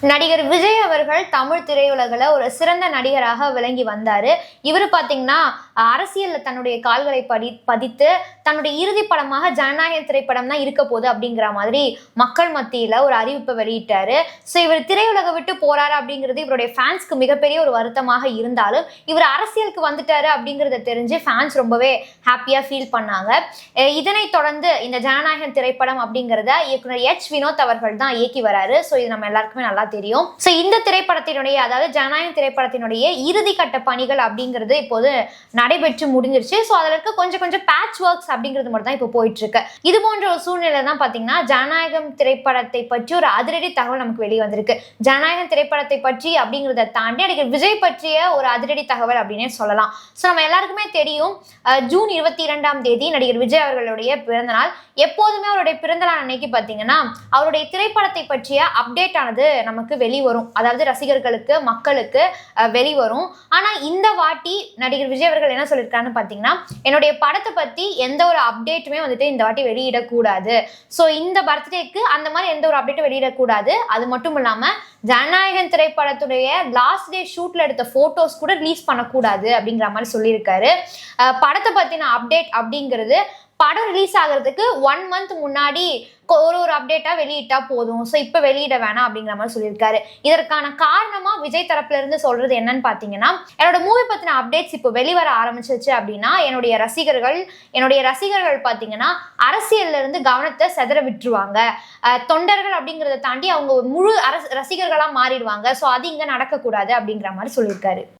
நடிகர் விஜய் அவர்கள் தமிழ் திரையுலகில் ஒரு சிறந்த நடிகராக விளங்கி வந்தாரு. இவர் பார்த்தீங்கன்னா அரசியல்ல தன்னுடைய கால்களை பதித்து தன்னுடைய இறுதி படமாக ஜனநாயக திரைப்படம் தான் இருக்க போகுது அப்படிங்கிற மாதிரி மக்கள் மத்தியில ஒரு அறிவிப்பை வெளியிட்டாரு. ஸோ இவர் திரையுலக விட்டு போறாரு அப்படிங்கிறது இவருடைய ஃபேன்ஸ்க்கு மிகப்பெரிய ஒரு வருத்தமாக இருந்தாலும் இவர் அரசியலுக்கு வந்துட்டாரு அப்படிங்கிறத தெரிஞ்சு ஃபேன்ஸ் ரொம்பவே ஹாப்பியா ஃபீல் பண்ணாங்க. இதனைத் தொடர்ந்து இந்த ஜனநாயக திரைப்படம் அப்படிங்கிறத இயக்குனர் வினோத் அவர்கள் தான் இயக்கி வராரு. ஸோ இது நம்ம எல்லாருக்குமே நல்லா தெரியும். சோ இந்த திரைப்படத்தினுடைய அதாவது ஜனநாயக திரைப்படத்தினுடைய இறுதி கட்ட பணிகள் அப்படிங்கிறது இப்போது நடைபெற்று முடிஞ்சிருச்சு. சோ அதுல இருக்க கொஞ்சம் பேட்ச் ஒர்க்ஸ் அப்படிங்கிறது மட்டும் தான் இப்போ போயிட்டு இருக்கு. இது போன்ற ஒரு சூழ்நிலை தான் பாத்தீங்கன்னா ஜனநாயகம் திரைப்படத்தை பற்றி ஒரு அதிரடி தகவல் நமக்கு வெளியே வந்திருக்கு. ஜனநாயகம் திரைப்படத்தை பற்றி அப்படிங்கிறத தாண்டி நடிகர் விஜய் பற்றிய ஒரு அதிரடி தகவல் அப்படின்னே சொல்லலாம். சோ நம்ம எல்லாருக்குமே தெரியும், ஜூன் 22 நடிகர் விஜய் அவர்களுடைய பிறந்த நாள். எப்போதுமே அவருடைய பிறந்த நாள் அன்னைக்கு பாத்தீங்கன்னா அவருடைய திரைப்படத்தை பற்றிய அப்டேட் ஆனது நமக்கு வெளிவரும், அதாவது ரசிகர்களுக்கு மக்களுக்கு வெளிவரும். ஆனா இந்த வாட்டி நடிகர் விஜய் அவர்கள் என்ன சொல்லியிருக்காருன்னு பாத்தீங்கன்னா, என்னுடைய படத்தை பத்தி எந்த ஒரு அப்டேட்டுமே வந்துட்டு இந்த வாட்டி வெளியிடக்கூடாது. ஸோ இந்த பர்த்டேக்கு அந்த மாதிரி எந்த ஒரு அப்டேட்டும் வெளியிடக்கூடாது. அது மட்டும் இல்லாம ஜனநாயகன் திரைப்படத்துடைய லாஸ்ட் டே ஷூட்ல எடுத்த போட்டோஸ் கூட ரிலீஸ் பண்ணக்கூடாது அப்படிங்கிற மாதிரி சொல்லியிருக்காரு. படத்தை பத்தின அப்டேட் அப்படிங்கிறது படம் ரிலீஸ் ஆகிறதுக்கு 1 month முன்னாடி ஒரு அப்டேட்டா வெளியிட்டா போதும், ஸோ இப்போ வெளியிட வேணாம் அப்படிங்கிற மாதிரி சொல்லியிருக்காரு. இதற்கான காரணமா விஜய் தரப்புல இருந்து சொல்றது என்னன்னு பாத்தீங்கன்னா, என்னோட மூவி பத்தின அப்டேட்ஸ் இப்போ வெளிவர ஆரம்பிச்சிருச்சு அப்படின்னா என்னுடைய ரசிகர்கள் பாத்தீங்கன்னா அரசியல்ல இருந்து கவனத்தை செதற விட்டுருவாங்க. தொண்டர்கள் அப்படிங்கிறத தாண்டி அவங்க முழு ரசிகர்களா மாறிடுவாங்க. ஸோ அது இங்க நடக்கக்கூடாது அப்படிங்கிற மாதிரி சொல்லியிருக்காரு.